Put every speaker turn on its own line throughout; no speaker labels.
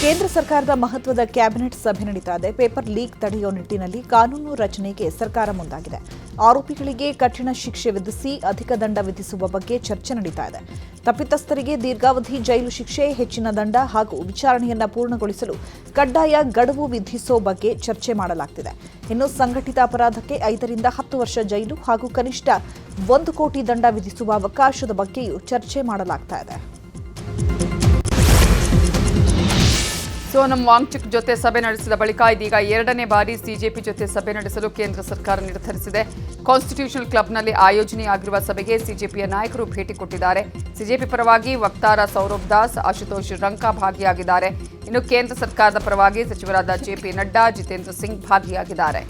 ಕೇಂದ್ರ ಸರ್ಕಾರದ ಮಹತ್ವದ ಕ್ಯಾಬಿನೆಟ್ ಸಭೆ ನಡೀತಾ ಇದೆ. ಪೇಪರ್ ಲೀಕ್ ತಡೆಯುವ ನಿಟ್ಟಿನಲ್ಲಿ ಕಾನೂನು ರಚನೆಗೆ ಸರ್ಕಾರ ಮುಂದಾಗಿದೆ. ಆರೋಪಿಗಳಿಗೆ ಕಠಿಣ ಶಿಕ್ಷೆ ವಿಧಿಸಿ ಅಧಿಕ ದಂಡ ವಿಧಿಸುವ ಬಗ್ಗೆ ಚರ್ಚೆ ನಡೀತಾ ಇದೆ. ತಪ್ಪಿತಸ್ಥರಿಗೆ ದೀರ್ಘಾವಧಿ ಜೈಲು ಶಿಕ್ಷೆ, ಹೆಚ್ಚಿನ ದಂಡ ಹಾಗೂ ವಿಚಾರಣೆಯನ್ನ ಪೂರ್ಣಗೊಳಿಸಲು ಕಡ್ಡಾಯ ಗಡುವು ವಿಧಿಸುವ ಬಗ್ಗೆ ಚರ್ಚೆ ಮಾಡಲಾಗುತ್ತಿದೆ. ಇನ್ನು ಸಂಘಟಿತ ಅಪರಾಧಕ್ಕೆ 5 ರಿಂದ 10 ವರ್ಷ ಜೈಲು ಹಾಗೂ ಕನಿಷ್ಠ 1 ಕೋಟಿ ದಂಡ ವಿಧಿಸುವ ಅವಕಾಶದ ಬಗ್ಗೆಯೂ ಚರ್ಚೆ ಮಾಡಲಾಗ್ತಾ ಇದೆ.
ಸೋನಂ ವಾಂಗ್ಚುಕ್ ಜೊತೆ ಸಭೆ ನಡೆಸಿದ ಬಳಿಕ ಇದೀಗ 2ನೇ ಬಾರಿ ಸಿಜೆಪಿ ಜೊತೆ ಸಭೆ ನಡೆಸಲು ಕೇಂದ್ರ ಸರ್ಕಾರ ನಿರ್ಧರಿಸಿದೆ. ಕಾನ್ಸ್ಟಿಟ್ಯೂಷನಲ್ ಕ್ಲಬ್ನಲ್ಲಿ ಆಯೋಜನೆಯಾಗಿರುವ ಸಭೆಗೆ ಸಿಜೆಪಿಯ ನಾಯಕರು ಭೇಟಿ ಕೊಟ್ಟಿದ್ದಾರೆ. ಸಿಜೆಪಿ ಪರವಾಗಿ ವಕ್ತಾರ ಸೌರಭ್ ದಾಸ್, ಆಶುತೋಷ್ ರಂಕಾ ಭಾಗಿಯಾಗಿದ್ದಾರೆ. ಇನ್ನು ಕೇಂದ್ರ ಸರ್ಕಾರದ ಪರವಾಗಿ ಸಚಿವರಾದ ಜೆಪಿ ನಡ್ಡಾ, ಜಿತೇಂದ್ರ ಸಿಂಗ್ ಭಾಗಿಯಾಗಿದ್ದಾರೆ.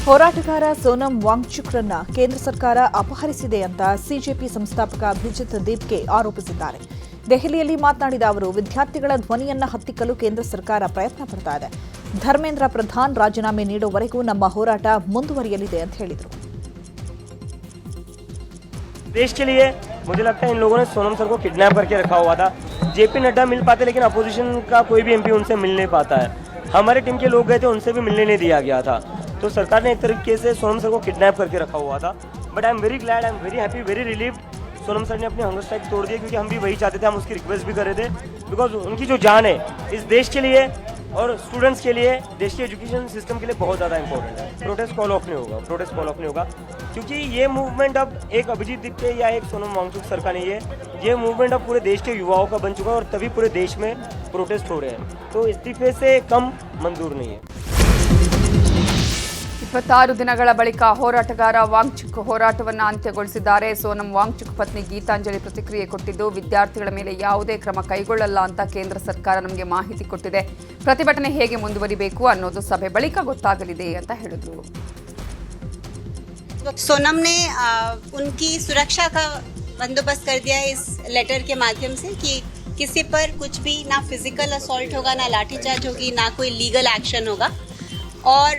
ಹೋರಾಟಗಾರ ಸೋನಂ ವಾಂಗ್ಚುಕ್ರನ್ನ ಕೇಂದ್ರ ಸರ್ಕಾರ ಅಪಹರಿಸಿದೆ ಅಂತ ಸಿಜೆಪಿ ಸಂಸ್ಥಾಪಕ ಅಭಿಜಿತ್ ದೀಪ್ಗೆ ಆರೋಪಿಸಿದ್ದಾರೆ. ದೆಹಲಿಯಲ್ಲಿ ಮಾತನಾಡಿದ ಅವರು, ವಿದ್ಯಾರ್ಥಿಗಳ ಧ್ವನಿಯನ್ನ ಹತ್ತಿಕ್ಕಲು ಕೇಂದ್ರ ಸರ್ಕಾರ ಪ್ರಯತ್ನ ಪಡ್ತಾ ಇದೆ. ಧರ್ಮೇಂದ್ರ ಪ್ರಧಾನ್ ರಾಜೀನಾಮೆ ನೀಡುವವರೆಗೂ ನಮ್ಮ ಹೋರಾಟ ಮುಂದುವರಿಯಲಿದೆ ಅಂತ ಹೇಳಿದರು.
देश के लिए मुझे लगता है इन लोगों ने सोनम सर को किडनैप करके रखा हुआ था. जेपी नड्डा मिल पाते लेकिन अपोजिशन का कोई भी एमपी उनसे मिल नहीं पाता है. हमारे टीम के लोग गए थे, उनसे भी मिलने नहीं दिया गया था. तो सरकार ने एक तरीके से सोनम सर को किडनैप करके रखा हुआ था. But I am very glad, I am very happy, very relieved. Sonam sir ने अपने हंगर स्ट्राइक तोड़ दिए क्योंकि हम भी वही चाहते थे. हम उसकी रिक्वेस्ट भी कर रहे थे बिकॉज उनकी जो जान है इस देश के लिए और स्टूडेंट्स के लिए, देश के एजुकेशन सिस्टम के लिए बहुत ज़्यादा इंपॉर्टेंट है. प्रोटेस्ट कॉल ऑफ नहीं होगा, प्रोटेस्ट कॉल ऑफ नहीं होगा क्योंकि ये मूवमेंट अब एक अभिजीत दीप्ते या एक सोनम वांगचुक सर का नहीं है. ये मूवमेंट अब पूरे देश के युवाओं का बन चुका है और तभी पूरे देश में प्रोटेस्ट हो रहे हैं. तो इस्तीफे से कम मंजूर नहीं है.
26 ದಿನಗಳ ಬಳಿಕ ಹೋರಾಟಗಾರ ವಾಂಗ್ಚುಕ್ ಹೋರಾಟವನ್ನು ಅಂತ್ಯಗೊಳಿಸಿದ್ದಾರೆ. ಸೋನಂ ವಾಂಗ್ಚುಕ್ ಪತ್ನಿ ಗೀತಾಂಜಲಿ ಪ್ರತಿಕ್ರಿಯೆ ಕೊಟ್ಟಿದ್ದು, ವಿದ್ಯಾರ್ಥಿಗಳ ಮೇಲೆ ಯಾವುದೇ ಕ್ರಮ ಕೈಗೊಳ್ಳಲ್ಲ ಅಂತ ಕೇಂದ್ರ ಸರ್ಕಾರ ನಮಗೆ ಮಾಹಿತಿ ಕೊಟ್ಟಿದೆ. ಪ್ರತಿಭಟನೆ ಹೇಗೆ ಮುಂದುವರಿಬೇಕು ಅನ್ನೋದು ಸಭೆ ಬಳಿಕ ಗೊತ್ತಾಗಲಿದೆ ಅಂತ ಹೇಳಿದ್ರು.
सोनम ने उनकी सुरक्षा का बंदोबस्त कर दिया है इस लेटर के माध्यम से कि किसी पर कुछ भी ना फिजिकल असॉल्ट होगा, ना लाठीचार्ज होगी, ना कोई लीगल एक्शन होगा. और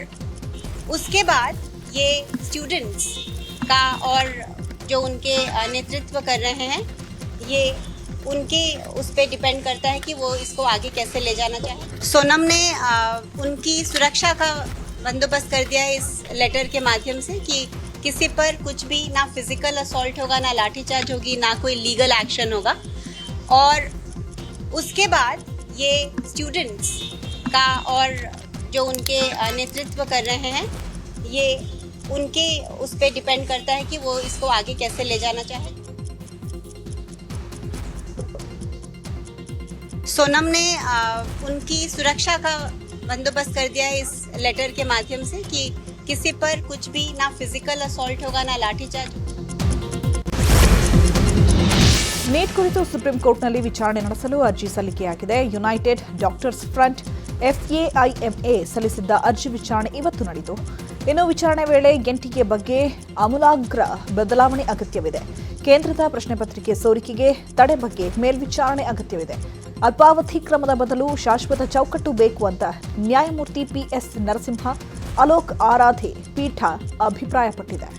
उसके बाद ये स्टूडेंट्स का और जो उनके नेतृत्व कर रहे हैं ये उनके उस पर डिपेंड करता है कि वो इसको आगे कैसे ले जाना चाहे. सोनम ने उनकी सुरक्षा का बंदोबस्त कर दिया है इस लेटर के माध्यम से कि किसी पर कुछ भी ना फिजिकल असॉल्ट होगा, ना लाठीचार्ज होगी, ना कोई लीगल एक्शन होगा. और उसके बाद ये स्टूडेंट्स का और जो उनके नेतृत्व कर रहे हैं ये उनके उस पर डिपेंड करता है कि वो इसको आगे कैसे ले जाना चाहे. सोनम ने उनकी सुरक्षा का बंदोबस्त कर दिया है इस लेटर के माध्यम से कि किसी पर कुछ भी ना फिजिकल असॉल्ट होगा, ना लाठीचार्ज.
ನೀಟ್ ಕುರಿತು ಸುಪ್ರೀಂ ಕೋರ್ಟ್ನಲ್ಲಿ ವಿಚಾರಣೆ ನಡೆಸಲು ಅರ್ಜಿ ಸಲ್ಲಿಕೆಯಾಗಿದೆ. ಯುನೈಟೆಡ್ ಡಾಕ್ಟರ್ಸ್ ಫ್ರಂಟ್ FAIMA ಸಲ್ಲಿಸಿದ್ದ ಅರ್ಜಿ ವಿಚಾರಣೆ ಇವತ್ತು ನಡೆಯಿತು. ಇನ್ನು ವಿಚಾರಣೆ ವೇಳೆ ಎನ್ಟಿಎ ಬಗ್ಗೆ ಆಮೂಲಾಗ್ರ ಬದಲಾವಣೆ ಅಗತ್ಯವಿದೆ. ಕೇಂದ್ರದ ಪ್ರಶ್ನೆ ಪತ್ರಿಕೆ ಸೋರಿಕೆಗೆ ತಡೆ ಬಗ್ಗೆ ಮೇಲ್ವಿಚಾರಣೆ ಅಗತ್ಯವಿದೆ. ಅಲ್ಪಾವಧಿ ಕ್ರಮದ ಬದಲು ಶಾಶ್ವತ ಚೌಕಟ್ಟು ಬೇಕು ಅಂತ ನ್ಯಾಯಮೂರ್ತಿ PS ನರಸಿಂಹ, ಅಲೋಕ್ ಆರಾಧೆ ಪೀಠ ಅಭಿಪ್ರಾಯಪಟ್ಟಿದೆ.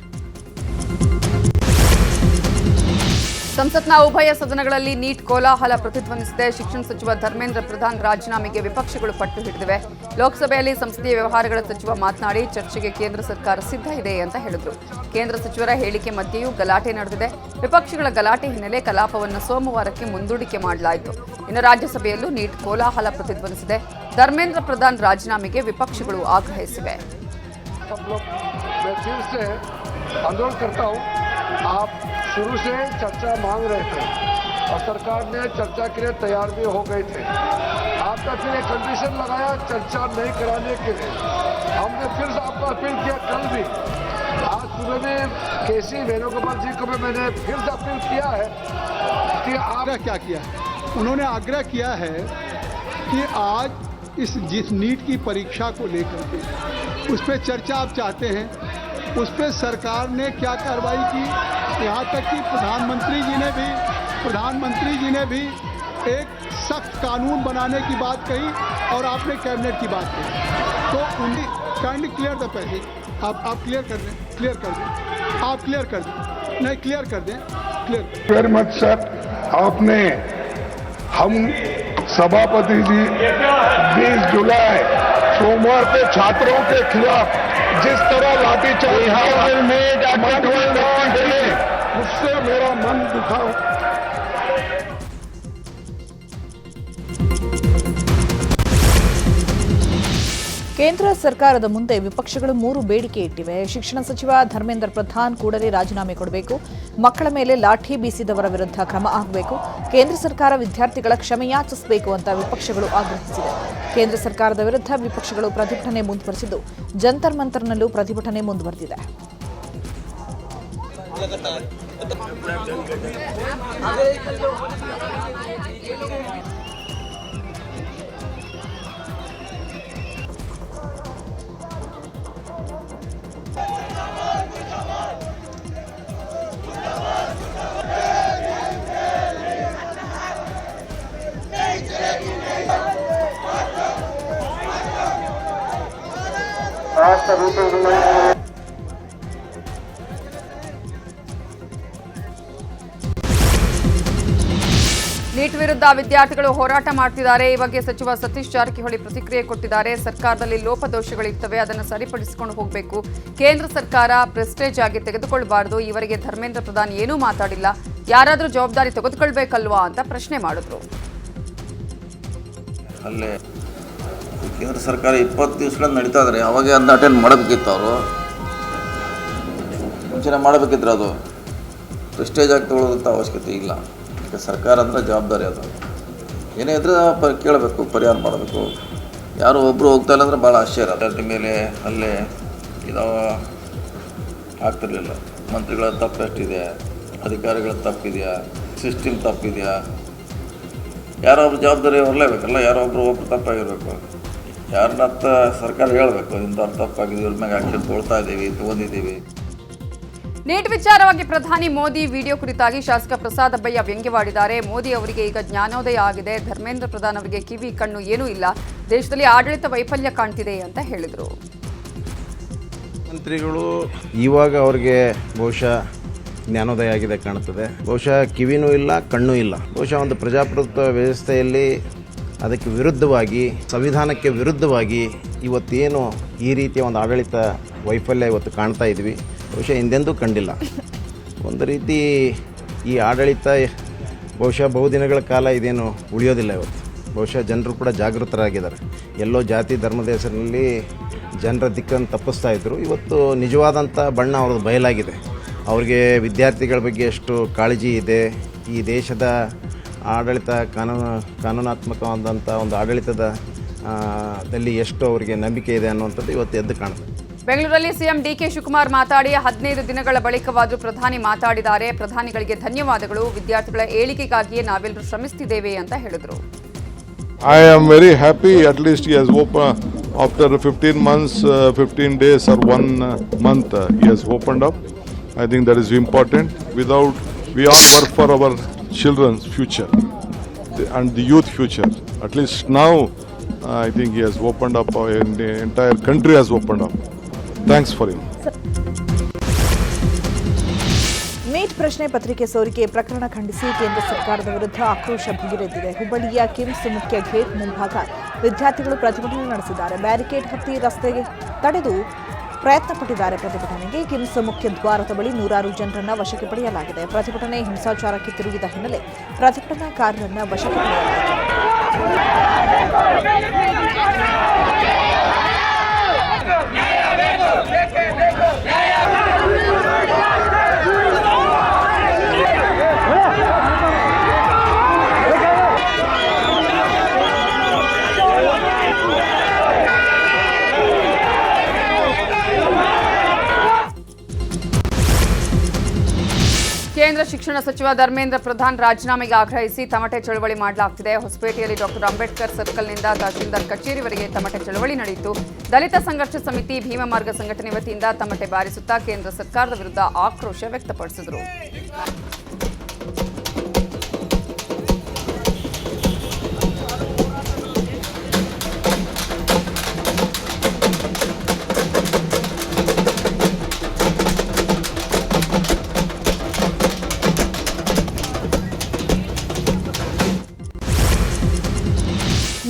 ಸಂಸತ್ನ ಉಭಯ ಸದನಗಳಲ್ಲಿ ನೀಟ್ ಕೋಲಾಹಲ ಪ್ರತಿಧ್ವನಿಸಿದೆ. ಶಿಕ್ಷಣ ಸಚಿವ ಧರ್ಮೇಂದ್ರ ಪ್ರಧಾನ್ ರಾಜೀನಾಮೆಗೆ ವಿಪಕ್ಷಗಳು ಪಟ್ಟು ಹಿಡಿದಿವೆ. ಲೋಕಸಭೆಯಲ್ಲಿ ಸಂಸದೀಯ ವ್ಯವಹಾರಗಳ ಸಚಿವ ಮಾತನಾಡಿ, ಚರ್ಚೆಗೆ ಕೇಂದ್ರ ಸರ್ಕಾರ ಸಿದ್ಧ ಇದೆ ಅಂತ ಹೇಳಿದರು. ಕೇಂದ್ರ ಸಚಿವರ ಹೇಳಿಕೆ ಮಧ್ಯೆಯೂ ಗಲಾಟೆ ನಡೆದಿದೆ. ವಿಪಕ್ಷಗಳ ಗಲಾಟೆ ಹಿನ್ನೆಲೆ ಕಲಾಪವನ್ನು ಸೋಮವಾರಕ್ಕೆ ಮುಂದೂಡಿಕೆ ಮಾಡಲಾಯಿತು. ಇನ್ನು ರಾಜ್ಯಸಭೆಯಲ್ಲೂ ನೀಟ್ ಕೋಲಾಹಲ ಪ್ರತಿಧ್ವನಿಸಿದೆ. ಧರ್ಮೇಂದ್ರ ಪ್ರಧಾನ್ ರಾಜೀನಾಮೆಗೆ ವಿಪಕ್ಷಗಳು ಆಗ್ರಹಿಸಿವೆ.
आप शुरू से चर्चा मांग रहे थे और सरकार ने चर्चा के लिए तैयार भी हो गए थे. आपने फिर एक कंडीशन लगाया चर्चा नहीं कराने के लिए. हमने फिर से आपको अपील किया, कल भी, आज सुबह में KC वेणुगोपाल जी को भी मैंने फिर से अपील किया है कि आपने
क्या किया है. उन्होंने आग्रह किया है कि आज जिस नीट की परीक्षा को लेकर के उस पर चर्चा आप चाहते हैं, उस पर सरकार ने क्या कार्रवाई की. यहाँ तक कि प्रधानमंत्री जी ने भी एक सख्त कानून बनाने की बात कही और आपने कैबिनेट की बात कही. तो उन्हें काइंडली क्लियर द पैसेज. आप क्लियर कर दें, आप क्लियर कर दें, नहीं क्लियर कर दें. क्लियर।
वेरी मच सर, आपने हम सभापति जी 20 जुलाई सोमवार को छात्रों के खिलाफ जिस तरह लाठीचार्ज उससे मेरा मन दुखा।
ಕೇಂದ್ರ ಸರ್ಕಾರದ ಮುಂದೆ ವಿಪಕ್ಷಗಳು 3 ಬೇಡಿಕೆ ಇಟ್ಟಿವೆ. ಶಿಕ್ಷಣ ಸಚಿವ ಧರ್ಮೇಂದ್ರ ಪ್ರಧಾನ್ ಕೂಡಲೇ ರಾಜೀನಾಮೆ ಕೊಡಬೇಕು, ಮಕ್ಕಳ ಮೇಲೆ ಲಾಠಿ ಬೀಸಿದವರ ವಿರುದ್ಧ ಕ್ರಮ ಆಗಬೇಕು, ಕೇಂದ್ರ ಸರ್ಕಾರ ವಿದ್ಯಾರ್ಥಿಗಳ ಕ್ಷಮೆಯಾಚಿಸಬೇಕು ಅಂತ ವಿಪಕ್ಷಗಳು ಆಗ್ರಹಿಸಿದೆ. ಕೇಂದ್ರ ಸರ್ಕಾರದ ವಿರುದ್ಧ ವಿಪಕ್ಷಗಳು ಪ್ರತಿಭಟನೆ ಮುಂದುವರೆಸಿದ್ದು ಜಂತರ್ ಮಂತರ್ನಲ್ಲೂ ಪ್ರತಿಭಟನೆ ಮುಂದುವರೆದಿದೆ.
ನೀಟ್ ವಿರುದ್ಧ ವಿದ್ಯಾರ್ಥಿಗಳು ಹೋರಾಟ ಮಾಡ್ತಿದ್ದಾರೆ. ಈ ಬಗ್ಗೆ ಸಚಿವ ಸತೀಶ್ ಜಾರಕಿಹೊಳಿ ಪ್ರತಿಕ್ರಿಯೆ ಕೊಟ್ಟಿದ್ದಾರೆ. ಸರ್ಕಾರದಲ್ಲಿ ಲೋಪದೋಷಗಳಿರ್ತವೆ, ಅದನ್ನು ಸರಿಪಡಿಸಿಕೊಂಡು ಹೋಗಬೇಕು. ಕೇಂದ್ರ ಸರ್ಕಾರ ಪ್ರೆಸ್ಟೇಜ್ ಆಗಿ ತೆಗೆದುಕೊಳ್ಳಬಾರದು. ಈವರೆಗೆ ಧರ್ಮೇಂದ್ರ ಪ್ರಧಾನ್ ಏನೂ ಮಾತಾಡಿಲ್ಲ, ಯಾರಾದರೂ ಜವಾಬ್ದಾರಿ ತೆಗೆದುಕೊಳ್ಬೇಕಲ್ವಾ ಅಂತ ಪ್ರಶ್ನೆ ಮಾಡಿದ್ರು.
ಅಲ್ಲೇ ಕೇಂದ್ರ ಸರ್ಕಾರ 20 ದಿವಸಗಳಿಂದ ನಡೀತಾ ಇದ್ದಾರೆ. ಅವಾಗೆ ಅದನ್ನ ಅಟೆಂಡ್ ಮಾಡಬೇಕಿತ್ತು, ಅವರು ಮುಂಚೆನೇ ಮಾಡಬೇಕಿದ್ರೆ ಅದು ಪ್ರೆಸ್ಟೇಜ್ ಆಗಿ ತಗೊಳ್ಳೋದಂಥ ಅವಶ್ಯಕತೆ ಇಲ್ಲ. ಈಗ ಸರ್ಕಾರ ಅಂದರೆ ಜವಾಬ್ದಾರಿ ಅದು. ಏನೇ ಇದ್ರೆ ಕೇಳಬೇಕು, ಪರಿಹಾರ ಮಾಡಬೇಕು. ಯಾರು ಒಬ್ಬರು ಹೋಗ್ತಾ ಇಲ್ಲ ಅಂದರೆ ಭಾಳ ಆಶ್ಚರ್ಯ. ಅದರ ಮೇಲೆ ಅಲ್ಲೇ ಇದಾವ ಆಗ್ತಿರಲಿಲ್ಲ. ಮಂತ್ರಿಗಳ ತಪ್ಪು ಎಷ್ಟಿದೆ, ಅಧಿಕಾರಿಗಳ ತಪ್ಪಿದೆಯಾ, ಸಿಸ್ಟಮ್ ತಪ್ಪಿದೆಯಾ, ಯಾರೋ ಒಬ್ರು ಜವಾಬ್ದಾರಿ ಹೊರಲೇಬೇಕಲ್ಲ. ಯಾರೋ ಒಬ್ಬರು ತಪ್ಪಾಗಿರಬೇಕು. ಯಾರನ್ನತ್ತ ಸರ್ಕಾರ ಹೇಳಬೇಕು, ಇಂಥವ್ರು ತಪ್ಪಾಗಿದೆ, ಇವ್ರ ಮ್ಯಾಗೆ ಆಕ್ಷನ್ ತೊಗೊಂಡಿದ್ದೀವಿ.
ನೀಟ್ ವಿಚಾರವಾಗಿ ಪ್ರಧಾನಿ ಮೋದಿ ವಿಡಿಯೋ ಕುರಿತಾಗಿ ಶಾಸಕ ಪ್ರಸಾದ್ ಅಬ್ಬಯ್ಯ ವ್ಯಂಗ್ಯವಾಡಿದ್ದಾರೆ. ಮೋದಿ ಅವರಿಗೆ ಈಗ ಜ್ಞಾನೋದಯ ಆಗಿದೆ, ಧರ್ಮೇಂದ್ರ ಪ್ರಧಾನ್ ಅವರಿಗೆ ಕಿವಿ ಕಣ್ಣು ಏನೂ ಇಲ್ಲ, ದೇಶದಲ್ಲಿ ಆಡಳಿತ ವೈಫಲ್ಯ ಕಾಣ್ತಿದೆ ಅಂತ ಹೇಳಿದರು.
ಮಂತ್ರಿಗಳು ಇವಾಗ ಅವ್ರಿಗೆ ಬಹುಶಃ ಜ್ಞಾನೋದಯ ಆಗಿದೆ ಕಾಣುತ್ತದೆ. ಬಹುಶಃ ಕಿವಿನೂ ಇಲ್ಲ, ಕಣ್ಣೂ ಇಲ್ಲ. ಬಹುಶಃ ಒಂದು ಪ್ರಜಾಪ್ರಭುತ್ವ ವ್ಯವಸ್ಥೆಯಲ್ಲಿ ಅದಕ್ಕೆ ವಿರುದ್ಧವಾಗಿ, ಸಂವಿಧಾನಕ್ಕೆ ವಿರುದ್ಧವಾಗಿ ಇವತ್ತೇನು ಈ ರೀತಿಯ ಒಂದು ಆಡಳಿತ ವೈಫಲ್ಯ ಇವತ್ತು ಕಾಣ್ತಾ ಇದ್ವಿ, ಬಹುಶಃ ಹಿಂದೆಂದೂ ಕಂಡಿಲ್ಲ. ಒಂದು ರೀತಿ ಈ ಆಡಳಿತ ಬಹುಶಃ ಬಹುದಿನಗಳ ಕಾಲ ಇದೇನು ಉಳಿಯೋದಿಲ್ಲ. ಇವತ್ತು ಬಹುಶಃ ಜನರು ಕೂಡ ಜಾಗೃತರಾಗಿದ್ದಾರೆ. ಎಲ್ಲೋ ಜಾತಿ ಧರ್ಮದ ಹೆಸರಿನಲ್ಲಿ ಜನರ ದಿಕ್ಕನ್ನು ತಪ್ಪಿಸ್ತಾ ಇದ್ದರು. ಇವತ್ತು ನಿಜವಾದಂಥ ಬಣ್ಣ ಅವ್ರದ್ದು ಬಯಲಾಗಿದೆ. ಅವ್ರಿಗೆ ವಿದ್ಯಾರ್ಥಿಗಳ ಬಗ್ಗೆ ಎಷ್ಟು ಕಾಳಜಿ ಇದೆ, ಈ ದೇಶದ ಆಡಳಿತ ಕಾನೂನಾತ್ಮಕವಾದಂಥ ಒಂದು ಆಡಳಿತದ ದಲ್ಲಿ ಎಷ್ಟು ಅವರಿಗೆ ನಂಬಿಕೆ ಇದೆ ಅನ್ನುವಂಥದ್ದು ಇವತ್ತು ಎದ್ದು ಕಾಣುತ್ತೆ.
ಬೆಂಗಳೂರಲ್ಲಿ ಸಿಎಂ ಡಿಕೆ ಶಿವಕುಮಾರ್ ಮಾತಾಡಿ 15 ದಿನಗಳ ಬಳಿಕವಾದರೂ ಪ್ರಧಾನಿ ಮಾತಾಡಿದ್ದಾರೆ. ಪ್ರಧಾನಿಗಳಿಗೆ ಧನ್ಯವಾದಗಳು, ವಿದ್ಯಾರ್ಥಿಗಳ ಏಳಿಗೆಗಾಗಿಯೇ ನಾವೆಲ್ಲರೂ ಶ್ರಮಿಸುತ್ತಿದ್ದೇವೆ ಅಂತ ಹೇಳಿದರು.
I am very happy at least he has opened after 15 months, 15 days or 1 month he has opened up. I think that is important. Without, we all work for our children's future and the youth future. At least now I think he has opened up, the entire country has opened up. Thanks for him.
NEET ಪ್ರಶ್ನೆ ಪತ್ರಿಕೆ ಸೋರಿಕೆ ಪ್ರಕರಣ ಖಂಡಿಸಿ ಕೇಂದ್ರ ಸರ್ಕಾರದ ವಿರುದ್ಧ ಆಕ್ರೋಶ ಭುಗಿಲೆದ್ದಿದೆ. ಹುಬ್ಬಳ್ಳಿಯ ಕಿಮ್ಸ್ ಮುಖ್ಯ ಗೇಟ್ ಮುಂಭಾಗ ವಿದ್ಯಾರ್ಥಿಗಳು ಪ್ರತಿಭಟನೆ ನಡೆಸಿದ್ದಾರೆ. ಬ್ಯಾರಿಕೇಡ್ ಹತ್ತಿ ರಸ್ತೆಗೆ ತಡೆದು ಪ್ರಯತ್ನ ಪಟ್ಟಿದ್ದಾರೆ. ಪ್ರತಿಭಟನೆಗೆ ಕಿಮ್ಸ್ ಮುಖ್ಯ ದ್ವಾರದ ಬಳಿ 100 ಜನರನ್ನ ವಶಕ್ಕೆ ಪಡೆಯಲಾಗಿದೆ. ಪ್ರತಿಭಟನೆ ಹಿಂಸಾಚಾರಕ್ಕೆ ತಿರುಗಿದ ಹಿನ್ನೆಲೆ ಪ್ರತಿಭಟನಾಕಾರರನ್ನ ವಶಕ್ಕೆ ಪಡೆಯಲಾಗಿದೆ.
ಕೇಂದ್ರ ಶಿಕ್ಷಣ ಸಚಿವ ಧರ್ಮೇಂದ್ರ ಪ್ರಧಾನ್ ರಾಜೀನಾಮೆಗೆ ಆಗ್ರಹಿಸಿ ತಮಟೆ ಚಳವಳಿ ಮಾಡಲಾಗುತ್ತಿದೆ. ಹೊಸಪೇಟೆಯಲ್ಲಿ ಡಾಕ್ಟರ್ ಅಂಬೇಡ್ಕರ್ ಸರ್ಕಲ್ನಿಂದ ತಹಶೀಲ್ದಾರ್ ಕಚೇರಿವರೆಗೆ ತಮಟೆ ಚಳವಳಿ ನಡೆಯಿತು. ದಲಿತ ಸಂಘರ್ಷ ಸಮಿತಿ ಭೀಮಮಾರ್ಗ ಸಂಘಟನೆ ವತಿಯಿಂದ ತಮಟೆ ಬಾರಿಸುತ್ತಾ ಕೇಂದ್ರ ಸರ್ಕಾರದ ವಿರುದ್ಧ ಆಕ್ರೋಶ ವ್ಯಕ್ತಪಡಿಸಿದರು.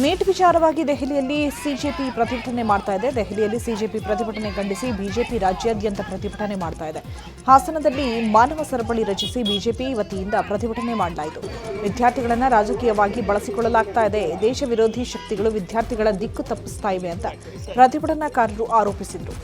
ನೀಟ್ ವಿಚಾರವಾಗಿ ದೆಹಲಿಯಲ್ಲಿ ಸಿಜೆಪಿ ಪ್ರತಿಭಟನೆ ಮಾಡ್ತಾ ಇದೆ. ದೆಹಲಿಯಲ್ಲಿ ಸಿಜೆಪಿ ಪ್ರತಿಭಟನೆ ಖಂಡಿಸಿ ಬಿಜೆಪಿ ರಾಜ್ಯಾದ್ಯಂತ ಪ್ರತಿಭಟನೆ ಮಾಡ್ತಾ ಇದೆ. ಹಾಸನದಲ್ಲಿ ಮಾನವ ಸರಪಳಿ ರಚಿಸಿ ಬಿಜೆಪಿ ವತಿಯಿಂದ ಪ್ರತಿಭಟನೆ ಮಾಡಲಾಯಿತು. ವಿದ್ಯಾರ್ಥಿಗಳನ್ನು ರಾಜಕೀಯವಾಗಿ ಬಳಸಿಕೊಳ್ಳಲಾಗ್ತಾ ಇದೆ, ದೇಶ ವಿರೋಧಿ ಶಕ್ತಿಗಳು ವಿದ್ಯಾರ್ಥಿಗಳ ದಿಕ್ಕು ತಪ್ಪಿಸ್ತಾ ಇವೆ ಅಂತ ಪ್ರತಿಭಟನಾಕಾರರು ಆರೋಪಿಸಿದರು.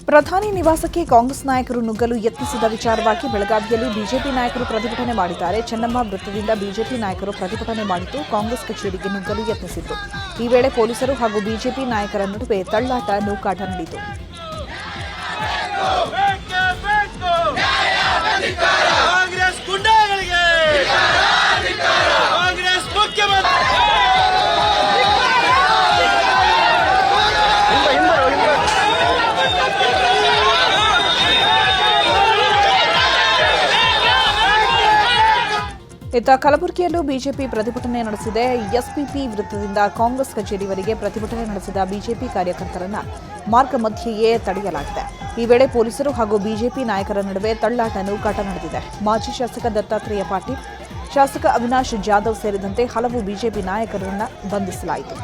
ಪ್ರಧಾನಿ ನಿವಾಸಕ್ಕೆ ಕಾಂಗ್ರೆಸ್ ನಾಯಕರು ನುಗ್ಗಲು ಯತ್ನಿಸಿದ ವಿಚಾರವಾಗಿ ಬೆಳಗಾವಿಯಲ್ಲಿ ಬಿಜೆಪಿ ನಾಯಕರು ಪ್ರತಿಭಟನೆ ಮಾಡಿದ್ದಾರೆ. ಚೆನ್ನಮ್ಮ ವೃತ್ತದಿಂದ ಬಿಜೆಪಿ ನಾಯಕರು ಪ್ರತಿಭಟನೆ ಮಾಡಿದ್ದು ಕಾಂಗ್ರೆಸ್ ಕಚೇರಿಗೆ ನುಗ್ಗಲು ಯತ್ನಿಸಿದ್ರು. ಈ ವೇಳೆ ಪೊಲೀಸರು ಹಾಗೂ ಬಿಜೆಪಿ ನಾಯಕರ ನಡುವೆ ತಳ್ಳಾಟ, ನೂಕಾಟ ನಡೆಯಿತು. ಇತ್ತ ಕಲಬುರಗಿಯಲ್ಲೂ ಬಿಜೆಪಿ ಪ್ರತಿಭಟನೆ ನಡೆಸಿದೆ. ಎಸ್ಪಿಪಿ ವೃತ್ತದಿಂದ ಕಾಂಗ್ರೆಸ್ ಕಚೇರಿವರೆಗೆ ಪ್ರತಿಭಟನೆ ನಡೆಸಿದ ಬಿಜೆಪಿ ಕಾರ್ಯಕರ್ತರನ್ನ ಮಾರ್ಗ ಮಧ್ಯೆಯೇ ತಡೆಯಲಾಗಿದೆ. ಈ ವೇಳೆ ಪೊಲೀಸರು ಹಾಗೂ ಬಿಜೆಪಿ ನಾಯಕರ ನಡುವೆ ತಳ್ಳಾಟ, ನೂಕಾಟ ನಡೆದಿದೆ. ಮಾಜಿ ಶಾಸಕ ದತ್ತಾತ್ರೇಯ ಪಾಟೀಲ್, ಶಾಸಕ ಅವಿನಾಶ್ ಜಾಧವ್ ಸೇರಿದಂತೆ ಹಲವು ಬಿಜೆಪಿ ನಾಯಕರನ್ನ ಬಂಧಿಸಲಾಯಿತು.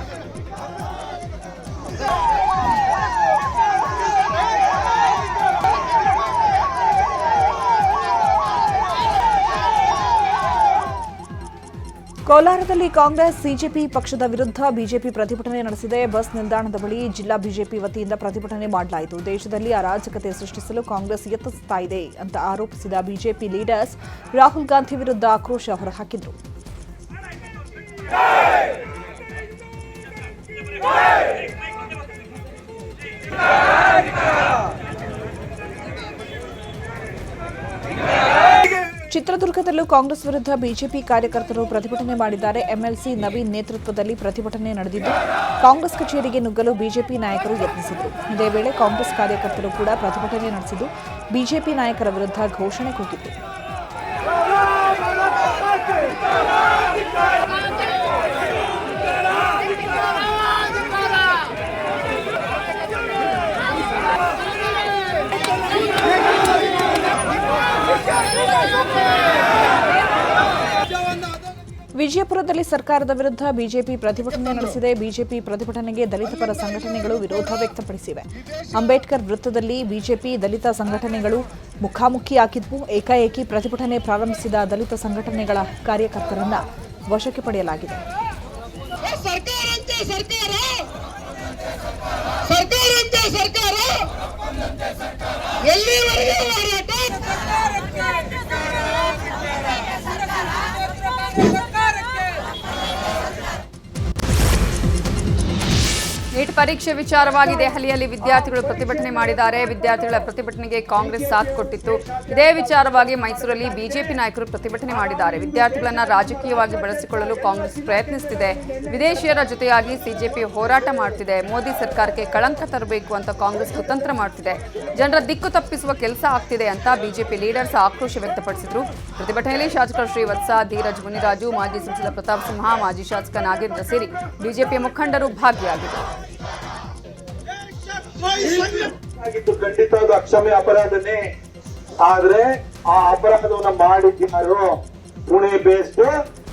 ಕೋಲಾರದಲ್ಲಿ ಕಾಂಗ್ರೆಸ್ ಸಿಜೆಪಿ ಪಕ್ಷದ ವಿರುದ್ಧ ಬಿಜೆಪಿ ಪ್ರತಿಭಟನೆ ನಡೆಸಿದೆ. ಬಸ್ ನಿಲ್ದಾಣದ ಬಳಿ ಜಿಲ್ಲಾ ಬಿಜೆಪಿ ವತಿಯಿಂದ ಪ್ರತಿಭಟನೆ ಮಾಡಲಾಯಿತು. ದೇಶದಲ್ಲಿ ಅರಾಜಕತೆ ಸೃಷ್ಟಿಸಲು ಕಾಂಗ್ರೆಸ್ ಯತ್ನಿಸುತ್ತಾ ಇದೆ ಅಂತ ಆರೋಪಿಸಿದ ಬಿಜೆಪಿ ಲೀಡರ್ಸ್ ರಾಹುಲ್ ಗಾಂಧಿ ವಿರುದ್ಧ ಆಕ್ರೋಶ ಹೊರಹಾಕಿದ್ರು. ಚಿತ್ರದುರ್ಗದಲ್ಲೂ ಕಾಂಗ್ರೆಸ್ ವಿರುದ್ಧ ಬಿಜೆಪಿ ಕಾರ್ಯಕರ್ತರು ಪ್ರತಿಭಟನೆ ಮಾಡಿದ್ದಾರೆ. ಎಂಎಲ್ಸಿ ನವೀನ್ ನೇತೃತ್ವದಲ್ಲಿ ಪ್ರತಿಭಟನೆ ನಡೆದಿದ್ದು ಕಾಂಗ್ರೆಸ್ ಕಚೇರಿಗೆ ನುಗ್ಗಲು ಬಿಜೆಪಿ ನಾಯಕರು ಯತ್ನಿಸಿದರು. ಇದೇ ವೇಳೆ ಕಾಂಗ್ರೆಸ್ ಕಾರ್ಯಕರ್ತರು ಕೂಡ ಪ್ರತಿಭಟನೆ ನಡೆಸಿದ್ದು ಬಿಜೆಪಿ ನಾಯಕರ ವಿರುದ್ಧ ಘೋಷಣೆ ಕೂಗಿತ್ತು. ವಿಜಯಪುರದಲ್ಲಿ ಸರ್ಕಾರದ ವಿರುದ್ಧ ಬಿಜೆಪಿ ಪ್ರತಿಭಟನೆ ನಡೆಸಿದೆ. ಬಿಜೆಪಿ ಪ್ರತಿಭಟನೆಗೆ ದಲಿತ ಪರ ಸಂಘಟನೆಗಳು ವಿರೋಧ ವ್ಯಕ್ತಪಡಿಸಿವೆ. ಅಂಬೇಡ್ಕರ್ ವೃತ್ತದಲ್ಲಿ ಬಿಜೆಪಿ ದಲಿತ ಸಂಘಟನೆಗಳು ಮುಖಾಮುಖಿಯಾಗಿದ್ದು ಏಕಾಏಕಿ ಪ್ರತಿಭಟನೆ ಪ್ರಾರಂಭಿಸಿದ ದಲಿತ ಸಂಘಟನೆಗಳ ಕಾರ್ಯಕರ್ತರನ್ನ ವಶಕ್ಕೆ ಪಡೆಯಲಾಗಿದೆ.
ನೀಟ್ ಪರೀಕ್ಷೆ ವಿಚಾರವಾಗಿ ದೆಹಲಿಯಲ್ಲಿ ವಿದ್ಯಾರ್ಥಿಗಳು ಪ್ರತಿಭಟನೆ ಮಾಡಿದ್ದಾರೆ. ವಿದ್ಯಾರ್ಥಿಗಳ ಪ್ರತಿಭಟನೆಗೆ ಕಾಂಗ್ರೆಸ್ ಸಾಥ್ ಕೊಟ್ಟಿತ್ತು. ಇದೇ ವಿಚಾರವಾಗಿ ಮೈಸೂರಲ್ಲಿ ಬಿಜೆಪಿ ನಾಯಕರು ಪ್ರತಿಭಟನೆ ಮಾಡಿದ್ದಾರೆ. ವಿದ್ಯಾರ್ಥಿಗಳನ್ನು ರಾಜಕೀಯವಾಗಿ ಬಳಸಿಕೊಳ್ಳಲು ಕಾಂಗ್ರೆಸ್ ಪ್ರಯತ್ನಿಸುತ್ತಿದೆ. ವಿದೇಶಿಯರ ಜೊತೆಯಾಗಿ ಸಿಜೆಪಿ ಹೋರಾಟ ಮಾಡುತ್ತಿದೆ. ಮೋದಿ ಸರ್ಕಾರಕ್ಕೆ ಕಳಂಕ ತರಬೇಕು ಅಂತ ಕಾಂಗ್ರೆಸ್ ಕುತಂತ್ರ ಮಾಡುತ್ತಿದೆ. ಜನರ ದಿಕ್ಕು ತಪ್ಪಿಸುವ ಕೆಲಸ ಆಗ್ತಿದೆ ಅಂತ ಬಿಜೆಪಿ ಲೀಡರ್ಸ್ ಆಕ್ರೋಶ ವ್ಯಕ್ತಪಡಿಸಿದರು. ಪ್ರತಿಭಟನೆಯಲ್ಲಿ ಶಾಸಕರು ಶ್ರೀವತ್ಸ, ಧೀರಜ್ ಮುನಿರಾಜು, ಮಾಜಿ ಸಂಸದ ಪ್ರತಾಪ್ ಸಿಂಹ, ಮಾಜಿ ಶಾಸಕ ನಾಗೇಂದ್ರ ಸೇರಿ ಬಿಜೆಪಿ ಮುಖಂಡರು ಭಾಗಿಯಾಗಿದ್ದರು.
ಖಂಡಿತ ಅದು ಅಕ್ಷಮ್ಯ ಅಪರಾಧನೇ. ಆದ್ರೆ ಆ ಅಪರಾಧವನ್ನ ಮಾಡಿದ್ದಾರು ಪುಣೆ ಬೇಸ್ಡ್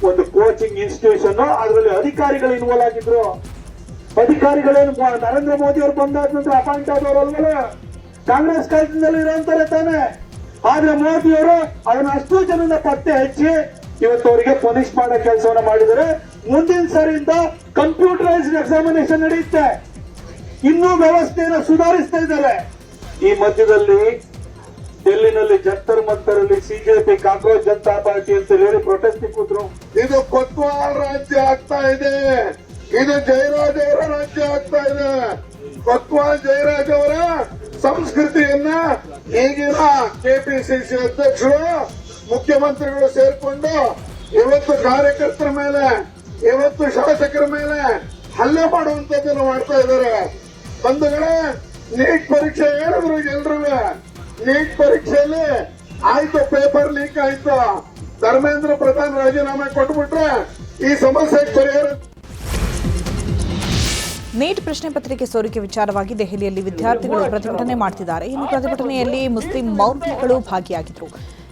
ಒಂದು ಕೋಚಿಂಗ್ ಇನ್ಸ್ಟಿಟ್ಯೂಷನ್, ಅದರಲ್ಲಿ ಅಧಿಕಾರಿಗಳು ಇನ್ವಾಲ್ವ್ ಆಗಿದ್ರು. ಅಧಿಕಾರಿಗಳೇನು ನರೇಂದ್ರ ಮೋದಿ ಅವರು ಬಂದಾದ ನಂತರ ಅಪಾಯಿಂಟ್ ಆದವರಲ್ವಲ್ಲ, ಕಾಂಗ್ರೆಸ್ ಕಾಲದಲ್ಲಿ ಇರೋಂತಾರೆ ತಾನೆ. ಆದ್ರೆ ಮೋದಿ ಅವರು ಅದನ್ನ ಅಷ್ಟು ಜನನ ಪತ್ತೆ ಹಚ್ಚಿ ಇವತ್ತು ಅವರಿಗೆ ಪೊಲೀಸ್ ಮಾಡೋ ಕೆಲಸವನ್ನ ಮಾಡಿದರೆ. ಮುಂದಿನ ಸರಿಯಿಂದ ಕಂಪ್ಯೂಟರೈಸ್ಡ್ ಎಕ್ಸಾಮಿನೇಷನ್ ನಡೆಯುತ್ತೆ. ಇನ್ನೂ ವ್ಯವಸ್ಥೆಯನ್ನು ಸುಧಾರಿಸ್ತಾ ಇದ್ದಾರೆ. ಈ ಮಧ್ಯದಲ್ಲಿ ಡೆಲ್ಲಿನಲ್ಲಿ ಜಂತರ್ ಮಂತರಲ್ಲಿ ಸಿಜೆಪಿ ಕಾಂಗ್ರೆಸ್ ಜನತಾ ಪಾರ್ಟಿ ಅಂತ ಹೇಳಿ ಪ್ರೊಟೆಸ್ಟ್ ಕೂತ್ರು. ಇದು ಕೊತ್ವಾಲ್ ರಾಜ್ಯ ಆಗ್ತಾ ಇದೆ, ಇದು ಜಯರಾಜ್ ಅವರ ರಾಜ್ಯ ಆಗ್ತಾ ಇದೆ. ಕೊತ್ವಾಲ್ ಜಯರಾಜ್ ಅವರ ಸಂಸ್ಕೃತಿಯನ್ನ ಈಗಿನ ಕೆಪಿಸಿಸಿ ಅಧ್ಯಕ್ಷರು, ಮುಖ್ಯಮಂತ್ರಿಗಳು ಸೇರ್ಕೊಂಡು ಇವತ್ತು ಕಾರ್ಯಕರ್ತರ ಮೇಲೆ, ಇವತ್ತು ಶಾಸಕರ ಮೇಲೆ ಹಲ್ಲೆ ಮಾಡುವಂತದ್ದನ್ನು ಮಾಡ್ತಾ ಇದ್ದಾರೆ. ಬಂಧುಗಳೇ, ನೀಟ್ ಪರೀಕ್ಷೆ ಹೇಳಿದ್ರು ಎಲ್ರೂ ನೀಟ್ ಪರೀಕ್ಷೆಯಲ್ಲಿ ಆಯ್ತು, ಪೇಪರ್ ಲೀಕ್ ಆಯ್ತು, ಧರ್ಮೇಂದ್ರ ಪ್ರಧಾನ್ ರಾಜೀನಾಮೆ ಕೊಟ್ಬಿಟ್ರೆ ಈ ಸಮಸ್ಯೆಗೆ ಪರಿಹಾರ.
ನೀಟ್ ಪ್ರಶ್ನೆ ಪತ್ರಿಕೆ ಸೋರಿಕೆ ವಿಚಾರವಾಗಿ ದೆಹಲಿಯಲ್ಲಿ ವಿದ್ಯಾರ್ಥಿಗಳು ಪ್ರತಿಭಟನೆ ಮಾಡ್ತಿದ್ದಾರೆ. ಇನ್ನು ಪ್ರತಿಭಟನೆಯಲ್ಲಿ ಮುಸ್ಲಿಂ ಮೌಲ್ವಿಗಳು ಭಾಗಿಯಾಗಿದ್ರು.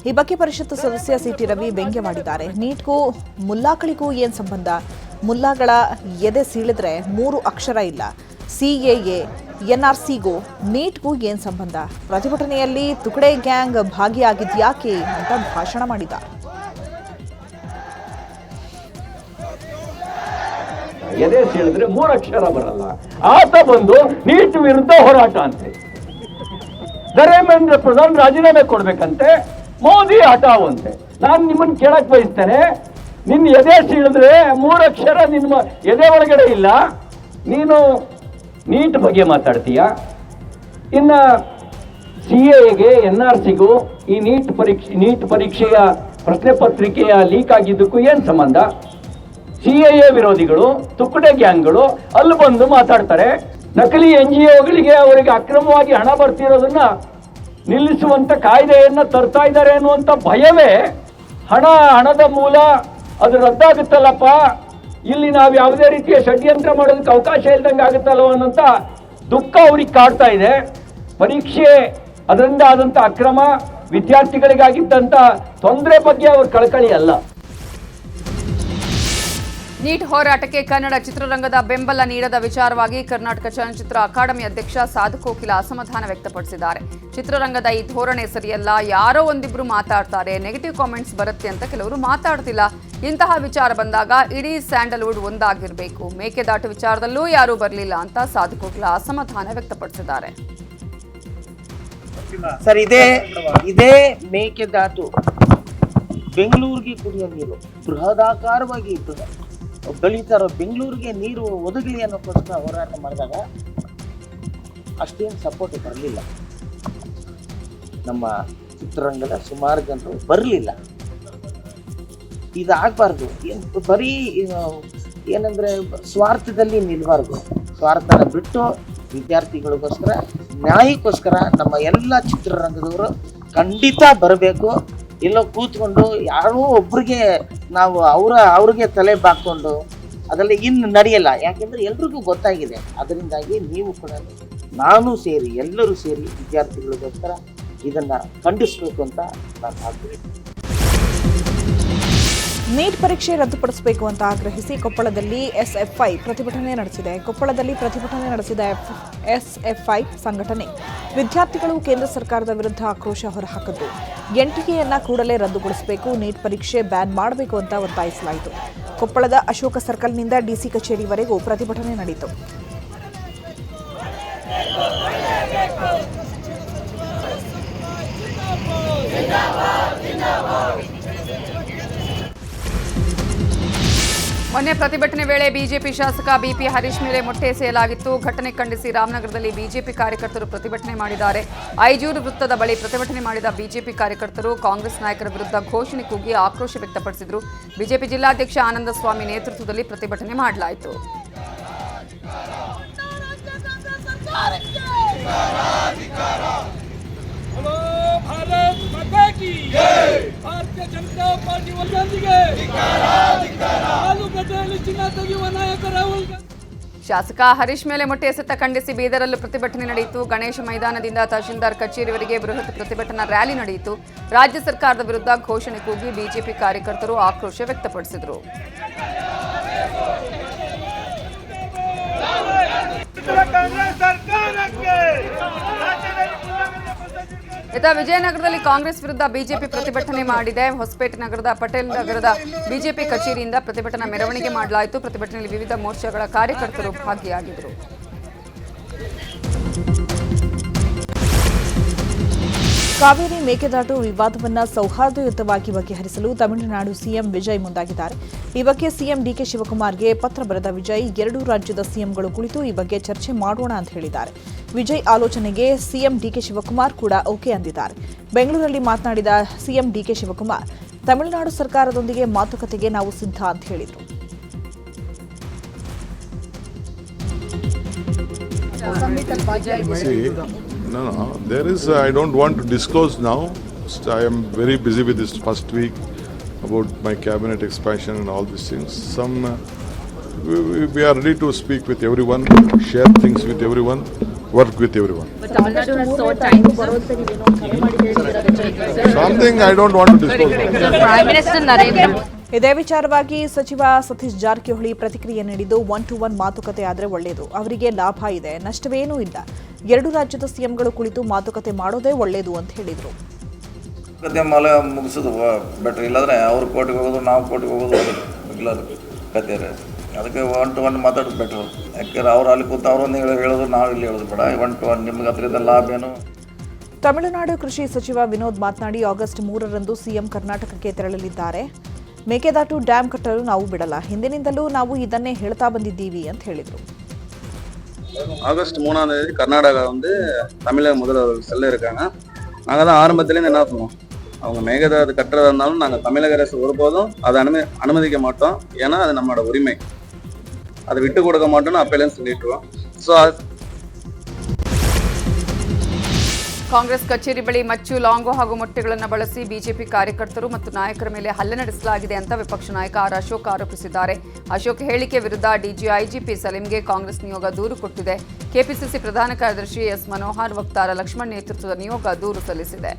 ಈ ಬಗ್ಗೆ ಪರಿಷತ್ ಸದಸ್ಯ ಸಿಟಿ ರವಿ ವ್ಯಂಗ್ಯವಾಡಿದ್ದಾರೆ. ನೀಟ್ಗೂ ಮುಲ್ಲಾಗಳಿಗೂ ಏನ್ ಸಂಬಂಧ? ಮುಲ್ಲಾಗಳ ಎದೆ ಸೀಳಿದ್ರೆ 3 ಅಕ್ಷರ ಇಲ್ಲ. ಸಿಎಎ ಎನ್ಆರ್ಸಿಗೂ ನೀಟ್ಗೂ ಏನ್ ಸಂಬಂಧ? ಪ್ರತಿಭಟನೆಯಲ್ಲಿ ತುಕಡೆ ಗ್ಯಾಂಗ್ ಭಾಗಿಯಾಗಿದ್ಯಾಕೆ ಅಂತ ಭಾಷಣ ಮಾಡಿದ್ದಾರೆ.
ಎದೆ ಸೀಳಿದ್ರೆ 3 ಅಕ್ಷರ ಬರಲ್ಲ. ಆತ ಬಂದು ನೀಟ್ ವಿರುದ್ಧ ಹೋರಾಟ ಅಂತೆ, ಧರ್ಮೇಂದ್ರ ಪ್ರಧಾನ್ ರಾಜೀನಾಮೆ ಕೊಡ್ಬೇಕಂತೆ, ಮೋದಿ ಹಠಾವಂತೆ. ನಾನು ನಿಮ್ಮನ್ನು ಕೇಳಕ್ ಬಯಸ್ತೇನೆ, ನಿನ್ನ ಎದೆ ಸೀಳಿದ್ರೆ 3 ಅಕ್ಷರ ನಿಮ್ಮ ಎದೆ ಒಳಗಡೆ ಇಲ್ಲ, ನೀನು ನೀಟ್ ಬಗ್ಗೆ ಮಾತಾಡ್ತೀಯ. ಇನ್ನ ಸಿಎಗೆ ಎನ್ಆರ್ಸಿಗೂ ಈ ನೀಟ್ ಪರೀಕ್ಷೆಯ ಪ್ರಶ್ನೆ ಪತ್ರಿಕೆಯ ಲೀಕ್ ಆಗಿದ್ದಕ್ಕೂ ಏನ್ ಸಂಬಂಧ? ಸಿಎಎ ವಿರೋಧಿಗಳು, ತುಕಡೆ ಗ್ಯಾಂಗ್ಗಳು ಅಲ್ಲಿ ಬಂದು ಮಾತಾಡ್ತಾರೆ. ನಕಲಿ NGOಗಳಿಗೆ ಅವರಿಗೆ ಅಕ್ರಮವಾಗಿ ಹಣ ಬರ್ತಿರೋದನ್ನ ನಿಲ್ಲಿಸುವಂತ ಕಾಯ್ದೆಯನ್ನ ತರ್ತಾ ಇದ್ದಾರೆ ಅನ್ನುವಂಥ ಭಯವೇ ಹಣದ ಮೂಲ, ಅದು ರದ್ದಾಗುತ್ತಲ್ಲಪ್ಪ, ಇಲ್ಲಿ ನಾವು ಯಾವುದೇ ರೀತಿಯ ಷಡ್ಯಂತ್ರ ಮಾಡೋದಕ್ಕೆ ಅವಕಾಶ ಇಲ್ದಂಗೆ ಆಗುತ್ತಲ್ಲೋ ಅನ್ನೋಂಥ ದುಃಖ ಅವ್ರಿಗೆ ಕಾಡ್ತಾ ಇದೆ. ಪರೀಕ್ಷೆ ಅದರಿಂದ ಆದಂಥ ಅಕ್ರಮ, ವಿದ್ಯಾರ್ಥಿಗಳಿಗಾಗಿದ್ದಂಥ ತೊಂದರೆ ಬಗ್ಗೆ ಅವ್ರ ಕಳಕಳಿ ಅಲ್ಲ.
ನೀಟ್ ಹೋರಾಟಕ್ಕೆ ಕನ್ನಡ ಚಿತ್ರರಂಗದ ಬೆಂಬಲ ನೀಡದ ವಿಚಾರವಾಗಿ ಕರ್ನಾಟಕ ಚಲನಚಿತ್ರ ಅಕಾಡೆಮಿ ಅಧ್ಯಕ್ಷ ಸಾಧು ಕೋಕಿಲ ಅಸಮಾಧಾನ ವ್ಯಕ್ತಪಡಿಸಿದ್ದಾರೆ. ಚಿತ್ರರಂಗದ ಈ ಧೋರಣೆ ಸರಿಯಲ್ಲ, ಯಾರೋ ಒಂದಿಬ್ರು ಮಾತಾಡ್ತಾರೆ, ನೆಗೆಟಿವ್ ಕಾಮೆಂಟ್ಸ್ ಬರುತ್ತೆ ಅಂತ ಕೆಲವರು ಮಾತಾಡ್ತಿಲ್ಲ. ಇಂತಹ ವಿಚಾರ ಬಂದಾಗ ಇಡೀ ಸ್ಯಾಂಡಲ್ವುಡ್ ಒಂದಾಗಿರಬೇಕು. ಮೇಕೆದಾಟು ವಿಚಾರದಲ್ಲೂ ಯಾರೂ ಬರಲಿಲ್ಲ ಅಂತ ಸಾಧು ಕೋಕಿಲ ಅಸಮಾಧಾನ ವ್ಯಕ್ತಪಡಿಸಿದ್ದಾರೆ.
ಸರ್, ಇದೇ ಮೇಕೆದಾಟು ಬೆಂಗಳೂರಿಗೆ ಕುಡಿಯೋ ನೀರು ಬೃಹದಾಕಾರವಾಗಿ ಬೆಳೀತಾ ಇರೋ ಬೆಂಗಳೂರಿಗೆ ನೀರು ಒದಗಲಿ ಅನ್ನೋಕ್ಕೋಸ್ಕರ ಹೋರಾಟ ಮಾಡಿದಾಗ ಅಷ್ಟೇನು ಸಪೋರ್ಟ್ ಬರಲಿಲ್ಲ. ನಮ್ಮ ಚಿತ್ರರಂಗದ ಸುಮಾರು ಜನರು ಬರಲಿಲ್ಲ. ಇದಾಗಬಾರ್ದು. ಬರೀ ಏನಂದ್ರೆ ಸ್ವಾರ್ಥದಲ್ಲಿ ನಿಲ್ಬಾರ್ದು. ಸ್ವಾರ್ಥನ ಬಿಟ್ಟು ವಿದ್ಯಾರ್ಥಿಗಳಿಗೋಸ್ಕರ, ನ್ಯಾಯಕ್ಕೋಸ್ಕರ ನಮ್ಮ ಎಲ್ಲ ಚಿತ್ರರಂಗದವರು ಖಂಡಿತ ಬರಬೇಕು. ಎಲ್ಲೋ ಕೂತ್ಕೊಂಡು ಯಾರೋ ಒಬ್ರಿಗೆ ನಾವು ಅವ್ರಿಗೆ ತಲೆ ಬಾಕೊಂಡು ಅದರಲ್ಲಿ ಇನ್ನು ನಡೆಯಲ್ಲ. ಯಾಕೆಂದ್ರೆ ಎಲ್ರಿಗೂ ಗೊತ್ತಾಗಿದೆ. ಅದರಿಂದಾಗಿ ನೀವು ಕೂಡ, ನಾನು ಸೇರಿ, ಎಲ್ಲರೂ ಸೇರಿ ವಿದ್ಯಾರ್ಥಿಗಳಿಗೋಸ್ಕರ ಇದನ್ನ ಖಂಡಿಸಬೇಕು ಅಂತ ನಾನು ಆಗ್ತೀನಿ.
ನೀಟ್ ಪರೀಕ್ಷೆ ರದ್ದುಪಡಿಸಬೇಕು ಅಂತ ಆಗ್ರಹಿಸಿ ಕೊಪ್ಪಳದಲ್ಲಿ ಎಸ್ಎಫ್ಐ ಪ್ರತಿಭಟನೆ ನಡೆಸಿದೆ. ಕೊಪ್ಪಳದಲ್ಲಿ ಪ್ರತಿಭಟನೆ ನಡೆಸಿದ ಎಸ್ಎಫ್ಐ ಸಂಘಟನೆ ವಿದ್ಯಾರ್ಥಿಗಳು ಕೇಂದ್ರ ಸರ್ಕಾರದ ವಿರುದ್ಧ ಆಕ್ರೋಶ ಹೊರಹಾಕಿದ್ದು, NTA ಕೂಡಲೇ ರದ್ದುಗೊಳಿಸಬೇಕು, ನೀಟ್ ಪರೀಕ್ಷೆ ಬ್ಯಾನ್ ಮಾಡಬೇಕು ಅಂತ ಒತ್ತಾಯಿಸಲಾಯಿತು. ಕೊಪ್ಪಳದ ಅಶೋಕ ಸರ್ಕಲ್ನಿಂದ DC ಕಚೇರಿವರೆಗೂ ಪ್ರತಿಭಟನೆ ನಡೆಯಿತು.
ಮೊನ್ನೆ ಪ್ರತಿಭಟನೆ ವೇಳೆ ಬಿಜೆಪಿ ಶಾಸಕ ಬಿಪಿ ಹರೀಶ್ ಮೇಲೆ ಮೊಟ್ಟೆ ಎಸೆಯಲಾಗಿತ್ತು. ಘಟನೆ ಖಂಡಿಸಿ ರಾಮನಗರದಲ್ಲಿ ಬಿಜೆಪಿ ಕಾರ್ಯಕರ್ತರು ಪ್ರತಿಭಟನೆ ಮಾಡಿದ್ದಾರೆ. ಐಜೂರು ವೃತ್ತದ ಬಳಿ ಪ್ರತಿಭಟನೆ ಮಾಡಿದ ಬಿಜೆಪಿ ಕಾರ್ಯಕರ್ತರು ಕಾಂಗ್ರೆಸ್ ನಾಯಕರ ವಿರುದ್ಧ ಘೋಷಣೆ ಕೂಗಿ ಆಕ್ರೋಶ ವ್ಯಕ್ತಪಡಿಸಿದರು. ಬಿಜೆಪಿ ಜಿಲ್ಲಾಧ್ಯಕ್ಷ ಆನಂದಸ್ವಾಮಿ ನೇತೃತ್ವದಲ್ಲಿ ಪ್ರತಿಭಟನೆ ಮಾಡಲಾಯಿತು. ಶಾಸಕ ಹರೀಶ್ ಮೇಲೆ ಮೊಟ್ಟೆ ಎಸೆತ ಖಂಡಿಸಿ ಬೀದರಲ್ಲೂ ಪ್ರತಿಭಟನೆ ನಡೆಯಿತು. ಗಣೇಶ ಮೈದಾನದಿಂದ ತಹಶೀಲ್ದಾರ್ ಕಚೇರಿವರೆಗೆ ಬೃಹತ್ ಪ್ರತಿಭಟನಾ ರ್ಯಾಲಿ ನಡೆಯಿತು. ರಾಜ್ಯ ಸರ್ಕಾರದ ವಿರುದ್ಧ ಘೋಷಣೆ ಕೂಗಿ ಬಿಜೆಪಿ ಕಾರ್ಯಕರ್ತರು ಆಕ್ರೋಶ ವ್ಯಕ್ತಪಡಿಸಿದರು. ಇತ್ತ ವಿಜಯನಗರದಲ್ಲಿ ಕಾಂಗ್ರೆಸ್ ವಿರುದ್ಧ ಬಿಜೆಪಿ ಪ್ರತಿಭಟನೆ ಮಾಡಿದೆ. ಹೊಸಪೇಟೆ ನಗರದ ಪಟೇಲ್ ನಗರದ ಬಿಜೆಪಿ ಕಚೇರಿಯಿಂದ ಪ್ರತಿಭಟನಾ ಮೆರವಣಿಗೆ ಮಾಡಲಾಯಿತು. ಪ್ರತಿಭಟನೆಯಲ್ಲಿ ವಿವಿಧ ಮೋರ್ಚಾಗಳ ಕಾರ್ಯಕರ್ತರು ಭಾಗಿಯಾಗಿದ್ದರು.
ಕಾವೇರಿ ಮೇಕೆದಾಟು ವಿವಾದವನ್ನು ಸೌಹಾರ್ದಯುತವಾಗಿ ಬಗೆಹರಿಸಲು ತಮಿಳುನಾಡು ಸಿಎಂ ವಿಜಯ್ ಮುಂದಾಗಿದ್ದಾರೆ. ಈ ಬಗ್ಗೆ ಸಿಎಂ ಡಿಕೆ ಶಿವಕುಮಾರ್ಗೆ ಪತ್ರ ಬರೆದ ವಿಜಯ್, ಎರಡೂ ರಾಜ್ಯದ ಸಿಎಂಗಳು ಕುಳಿತು ಈ ಬಗ್ಗೆ ಚರ್ಚೆ ಮಾಡೋಣ ಅಂತ ಹೇಳಿದ್ದಾರೆ. ವಿಜಯ್ ಆಲೋಚನೆಗೆ ಸಿಎಂ ಡಿಕೆ ಶಿವಕುಮಾರ್ ಕೂಡ ಓಕೆ ಅಂದಿದ್ದಾರೆ. ಬೆಂಗಳೂರಲ್ಲಿ ಮಾತನಾಡಿದ ಸಿಎಂ ಡಿಕೆ ಶಿವಕುಮಾರ್, ತಮಿಳುನಾಡು ಸರ್ಕಾರದೊಂದಿಗೆ ಮಾತುಕತೆಗೆ ನಾವು ಸಿದ್ಧ ಅಂತ ಹೇಳಿದರು.
No, there is, I don't want to disclose now. I am very busy with this first week about my cabinet expansion and all these things. We are ready to speak with everyone, share things with everyone, work with everyone. Something I don't want to disclose.
Prime Minister Narendra
ಇದೇ ವಿಚಾರವಾಗಿ ಸಚಿವ ಸತೀಶ್ ಜಾರಕಿಹೊಳಿ ಪ್ರತಿಕ್ರಿಯೆ ನೀಡಿದ್ದು 1-to-1 ಮಾತುಕತೆ ಆದರೆ ಒಳ್ಳೆಯದು. ಅವರಿಗೆ ಲಾಭ ಇದೆ, ನಷ್ಟವೇನೂ ಇಲ್ಲ. 2 ರಾಜ್ಯದ ಸಿಎಂಗಳು ಕುಳಿತು ಮಾತುಕತೆ ಮಾಡೋದೇ ಒಳ್ಳೆಯದು ಅಂತ ಹೇಳಿದರು.
ಮಾಲೆ ಮುಗಿಸೋದು ಬೆಟ್ರ್, ಇಲ್ಲಾಂದರೆ ಅವ್ರು ಕೋರ್ಟಿಗೆ ಹೋಗೋದು, ನಾವು ಕೋರ್ಟಿಗೆ ಹೋಗೋದು ರೆಗ್ಯುಲರ್ ಕತೆ. ಅದಕ್ಕೆ 1-to-1 ಮಾತಾಡೋದು ಬೆಟ್ರು. ಯಾಕೆಂದ್ರೆ ಅವ್ರು ಅಲ್ಲಿ ಕೂತು ಅವರೊಂದು ಹೇಳೋದು, ನಾವು ಇಲ್ಲಿ ಹೇಳೋದು ಬೇಡ. 1-to-1 ನಿಮ್ಗೆ ಅದರಿಂದ ಲಾಭ ಏನು?
ತಮಿಳುನಾಡು ಕೃಷಿ ಸಚಿವ ವಿನೋದ್ ಮಾತನಾಡಿ, ಆಗಸ್ಟ್ 3ರಂದು ಸಿಎಂ ಕರ್ನಾಟಕಕ್ಕೆ ತೆರಳಲಿದ್ದಾರೆ. ಮೇಕೆದಾಟು ಡ್ಯಾಂ ಕಟ್ಟಲು ನಾವು ಬಿಡಲ್ಲ, ಹಿಂದಿನಿಂದಲೂ ನಾವು ಇದನ್ನೇ ಹೇಳ್ತಾ ಬಂದಿದ್ದೀವಿ ಅಂತ ಹೇಳಿದರು.
ஆகஸ்ட் 3ஆம் தேதி கர்நாடகா தமிழக முதல்வர் செல்ல இருக்காங்க. நாங்கள் தான் ஆரம்பத்திலேருந்து என்ன பண்ணுவோம், அவங்க மேகதாது கட்டுறதா இருந்தாலும் நாங்கள் தமிழக அரசு ஒருபோதும் அதை அனுமதிக்க மாட்டோம். ஏன்னா அது நம்மளோட உரிமை, அதை விட்டு கொடுக்க மாட்டோம்னு அப்பையிலேருந்து சொல்லிட்டுருவோம். ஸோ
ಕಾಂಗ್ರೆಸ್ ಕಚೇರಿ ಬಳಿ ಮಚ್ಚು, ಲಾಂಗೋ ಹಾಗೂ ಮೊಟ್ಟೆಗಳನ್ನು ಬಳಸಿ ಬಿಜೆಪಿ ಕಾರ್ಯಕರ್ತರು ಮತ್ತು ನಾಯಕರ ಮೇಲೆ ಹಲ್ಲೆ ನಡೆಸಲಾಗಿದೆ ಅಂತ ವಿಪಕ್ಷ ನಾಯಕ ಆರ್ ಅಶೋಕ್ ಆರೋಪಿಸಿದ್ದಾರೆ. ಅಶೋಕ್ ಹೇಳಿಕೆ ವಿರುದ್ಧ ಐಜಿಪಿ ಸಲೀಂಗೆ ಕಾಂಗ್ರೆಸ್ ನಿಯೋಗ ದೂರು ಕೊಟ್ಟಿದೆ. ಕೆಪಿಸಿಸಿ ಪ್ರಧಾನ ಕಾರ್ಯದರ್ಶಿ ಎಸ್ ಮನೋಹರ್, ವಕ್ತಾರ ಲಕ್ಷ್ಮಣ್ ನೇತೃತ್ವದ ನಿಯೋಗ ದೂರು ಸಲ್ಲಿಸಿದೆ.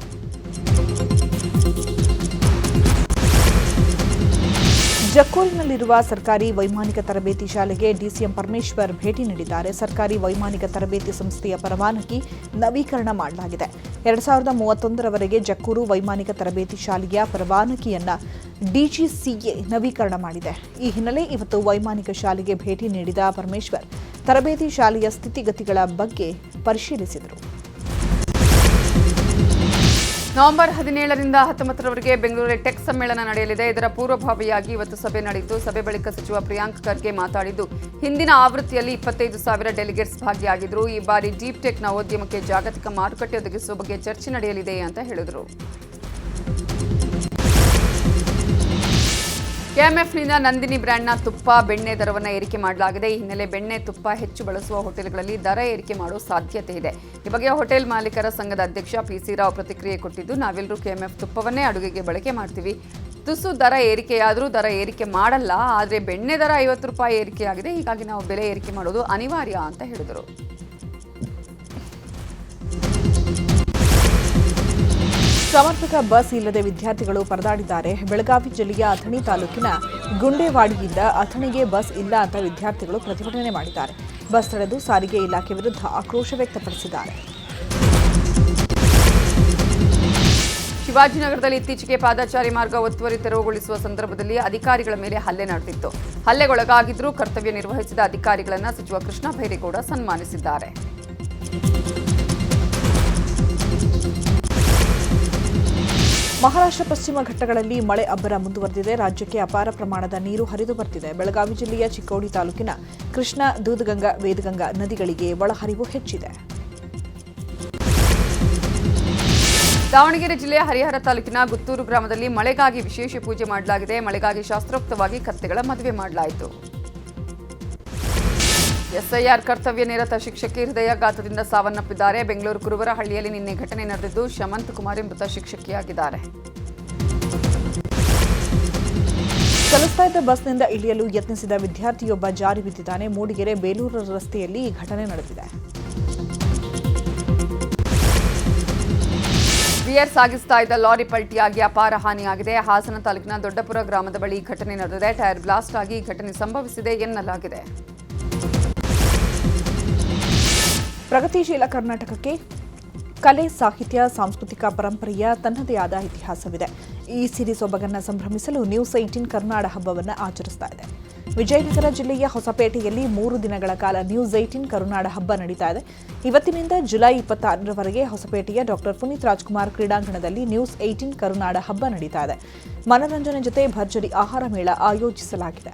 ಜಕ್ಕೂರಿನಲ್ಲಿರುವ ಸರ್ಕಾರಿ ವೈಮಾನಿಕ ತರಬೇತಿ ಶಾಲೆಗೆ ಡಿಸಿಎಂ ಪರಮೇಶ್ವರ್ ಭೇಟಿ ನೀಡಿದ್ದಾರೆ. ಸರ್ಕಾರಿ ವೈಮಾನಿಕ ತರಬೇತಿ ಸಂಸ್ಥೆಯ ಪರವಾನಗಿ ನವೀಕರಣ ಮಾಡಲಾಗಿದೆ. 2031ರವರೆಗೆ ಜಕ್ಕೂರು ವೈಮಾನಿಕ ತರಬೇತಿ ಶಾಲೆಯ ಪರವಾನಗಿಯನ್ನ ಡಿಜಿಸಿಎ ನವೀಕರಣ ಮಾಡಿದೆ. ಈ ಹಿನ್ನೆಲೆ ಇವತ್ತು ವೈಮಾನಿಕ ಶಾಲೆಗೆ ಭೇಟಿ ನೀಡಿದ ಪರಮೇಶ್ವರ್ ತರಬೇತಿ ಶಾಲೆಯ ಸ್ಥಿತಿಗತಿಗಳ ಬಗ್ಗೆ ಪರಿಶೀಲಿಸಿದರು.
ನವೆಂಬರ್ 17ರಿಂದ 19ರವರೆಗೆ ಬೆಂಗಳೂರಲ್ಲಿ ಟೆಕ್ ಸಮ್ಮೇಳನ ನಡೆಯಲಿದೆ. ಇದರ ಪೂರ್ವಭಾವಿಯಾಗಿ ಇವತ್ತು ಸಭೆ ನಡೆಯಿತು. ಸಭೆ ಬಳಿಕ ಸಚಿವ ಪ್ರಿಯಾಂಕ್ ಖರ್ಗೆ ಮಾತನಾಡಿದ್ದು, ಹಿಂದಿನ ಆವೃತ್ತಿಯಲ್ಲಿ 25,000 ಡೆಲಿಗೇಟ್ಸ್ ಭಾಗಿಯಾಗಿದ್ದರು. ಈ ಬಾರಿ ಡೀಪ್ ಟೆಕ್ ನವೋದ್ಯಮಕ್ಕೆ ಜಾಗತಿಕ ಮಾರುಕಟ್ಟೆ ಒದಗಿಸುವ ಬಗ್ಗೆ ಚರ್ಚೆ ನಡೆಯಲಿದೆ ಅಂತ ಹೇಳಿದರು. ಕೆಎಂಎಫ್ನಿಂದ ನಂದಿನಿ ಬ್ರ್ಯಾಂಡ್ನ ತುಪ್ಪ, ಬೆಣ್ಣೆ ದರವನ್ನು ಏರಿಕೆ ಮಾಡಲಾಗಿದೆ. ಈ ಹಿನ್ನೆಲೆ ಬೆಣ್ಣೆ, ತುಪ್ಪ ಹೆಚ್ಚು ಬಳಸುವ ಹೋಟೆಲ್ಗಳಲ್ಲಿ ದರ ಏರಿಕೆ ಮಾಡುವ ಸಾಧ್ಯತೆ ಇದೆ. ಈ ಬಗ್ಗೆ ಹೋಟೆಲ್ ಮಾಲೀಕರ ಸಂಘದ ಅಧ್ಯಕ್ಷ ಪಿಸಿ ರಾವ್ ಪ್ರತಿಕ್ರಿಯೆ ಕೊಟ್ಟಿದ್ದು, ನಾವೆಲ್ಲರೂ ಕೆಎಂಎಫ್ ತುಪ್ಪವನ್ನೇ ಅಡುಗೆಗೆ ಬಳಕೆ ಮಾಡ್ತೀವಿ. ತುಸು ದರ ಏರಿಕೆಯಾದರೂ ದರ ಏರಿಕೆ ಮಾಡಲ್ಲ. ಆದರೆ ಬೆಣ್ಣೆ ದರ 50 ರೂಪಾಯಿ ಏರಿಕೆಯಾಗಿದೆ, ಹೀಗಾಗಿ ನಾವು ಬೆಲೆ ಏರಿಕೆ ಮಾಡೋದು ಅನಿವಾರ್ಯ ಅಂತ ಹೇಳಿದರು.
ಸಮರ್ಪಕ ಬಸ್ ಇಲ್ಲದೆ ವಿದ್ಯಾರ್ಥಿಗಳು ಪರದಾಡಿದ್ದಾರೆ. ಬೆಳಗಾವಿ ಜಿಲ್ಲೆಯ ಅಥಣಿ ತಾಲೂಕಿನ ಗುಂಡೇವಾಡಿಯಿಂದ ಅಥಣಿಗೆ ಬಸ್ ಇಲ್ಲ ಅಂತ ವಿದ್ಯಾರ್ಥಿಗಳು ಪ್ರತಿಭಟನೆ ಮಾಡಿದ್ದಾರೆ. ಬಸ್ ತಡೆದು ಸಾರಿಗೆ ಇಲಾಖೆ ವಿರುದ್ಧ ಆಕ್ರೋಶ ವ್ಯಕ್ತಪಡಿಸಿದ್ದಾರೆ.
ಶಿವಾಜಿನಗರದಲ್ಲಿ ಇತ್ತೀಚೆಗೆ ಪಾದಚಾರಿ ಮಾರ್ಗ ಒತ್ತುವರಿ ತೆರವುಗೊಳಿಸುವ ಸಂದರ್ಭದಲ್ಲಿ ಅಧಿಕಾರಿಗಳ ಮೇಲೆ ಹಲ್ಲೆ ನಡೆದಿತ್ತು. ಹಲ್ಲೆಗೊಳಗಾಗಿದ್ದರೂ ಕರ್ತವ್ಯ ನಿರ್ವಹಿಸಿದ ಅಧಿಕಾರಿಗಳನ್ನು ಸಚಿವ ಕೃಷ್ಣ ಬೈರೇಗೌಡ ಸನ್ಮಾನಿಸಿದ್ದಾರೆ.
ಮಹಾರಾಷ್ಟ್ರ ಪಶ್ಚಿಮ ಘಟ್ಟಗಳಲ್ಲಿ ಮಳೆ ಅಬ್ಬರ ಮುಂದುವರೆದಿದೆ. ರಾಜ್ಯಕ್ಕೆ ಅಪಾರ ಪ್ರಮಾಣದ ನೀರು ಹರಿದು ಬರ್ತಿದೆ. ಬೆಳಗಾವಿ ಜಿಲ್ಲೆಯ ಚಿಕ್ಕೋಡಿ ತಾಲೂಕಿನ ಕೃಷ್ಣ, ದೂದಗಂಗಾ, ವೇದಗಂಗಾ ನದಿಗಳಿಗೆ ಒಳಹರಿವು ಹೆಚ್ಚಿದೆ.
ದಾವಣಗೆರೆ ಜಿಲ್ಲೆಯ ಹರಿಹರ ತಾಲೂಕಿನ ಗುತ್ತೂರು ಗ್ರಾಮದಲ್ಲಿ ಮಳೆಗಾಗಿ ವಿಶೇಷ ಪೂಜೆ ಮಾಡಲಾಗಿದೆ. ಮಳೆಗಾಗಿ ಶಾಸ್ತ್ರೋಕ್ತವಾಗಿ ಕತ್ತೆಗಳ ಮದುವೆ ಮಾಡಲಾಯಿತು. ಎಸ್ಐಆರ್ ಕರ್ತವ್ಯ ನಿರತ ಶಿಕ್ಷಕಿ ಹೃದಯಾಘಾತದಿಂದ ಸಾವನ್ನಪ್ಪಿದ್ದಾರೆ. ಬೆಂಗಳೂರು ಕುರುಬರಹಳ್ಳಿಯಲ್ಲಿ ನಿನ್ನೆ ಘಟನೆ ನಡೆದಿದ್ದು, ಶಮಂತ್ ಕುಮಾರಿ ಮೃತ ಶಿಕ್ಷಕಿಯಾಗಿದ್ದಾರೆ.
ಚಲಿಸ್ತಾ ಇದ್ದ ಬಸ್ನಿಂದ ಇಳಿಯಲು ಯತ್ನಿಸಿದ ವಿದ್ಯಾರ್ಥಿಯೊಬ್ಬ ಜಾರಿ ಬಿದ್ದಿದ್ದಾನೆ. ಮೂಡಿಗೆರೆ ಬೇಲೂರು ರಸ್ತೆಯಲ್ಲಿ ಈ ಘಟನೆ ನಡೆದಿದೆ.
ಬಿಯರ್ ಸಾಗಿಸ್ತಾ ಇದ್ದ ಲಾರಿ ಪಲ್ಟಿಯಾಗಿ ಅಪಾರ ಹಾನಿಯಾಗಿದೆ. ಹಾಸನ ತಾಲೂಕಿನ ದೊಡ್ಡಪುರ ಗ್ರಾಮದ ಬಳಿ ಘಟನೆ ನಡೆದಿದೆ. ಟೈರ್ ಬ್ಲಾಸ್ಟ್ ಆಗಿ ಘಟನೆ ಸಂಭವಿಸಿದೆ ಎನ್ನಲಾಗಿದೆ.
ಪ್ರಗತಿಶೀಲ ಕರ್ನಾಟಕಕ್ಕೆ ಕಲೆ, ಸಾಹಿತ್ಯ, ಸಾಂಸ್ಕೃತಿಕ ಪರಂಪರೆಯ ತನ್ನದೇ ಆದ ಇತಿಹಾಸವಿದೆ. ಈ ಸಿರಿ ಸೊಬಗನ್ನು ಸಂಭ್ರಮಿಸಲು ನ್ಯೂಸ್ 18 ಕರುನಾಡ ಹಬ್ಬವನ್ನು ಆಚರಿಸ್ತಾ ಇದೆ. ವಿಜಯನಗರ ಜಿಲ್ಲೆಯ ಹೊಸಪೇಟೆಯಲ್ಲಿ 3 ದಿನಗಳ ಕಾಲ ನ್ಯೂಸ್ 18 ಕರುನಾಡ ಹಬ್ಬ ನಡೀತಾ ಇದೆ. ಇವತ್ತಿನಿಂದ ಜುಲೈ 26ರವರೆಗೆ ಹೊಸಪೇಟೆಯ ಡಾಕ್ಟರ್ ಪುನೀತ್ ರಾಜ್ಕುಮಾರ್ ಕ್ರೀಡಾಂಗಣದಲ್ಲಿ ನ್ಯೂಸ್ 18 ಕರುನಾಡ ಹಬ್ಬ ನಡೀತಾ ಇದೆ. ಮನರಂಜನೆ ಜೊತೆ ಭರ್ಜರಿ ಆಹಾರ ಮೇಳ ಆಯೋಜಿಸಲಾಗಿದೆ.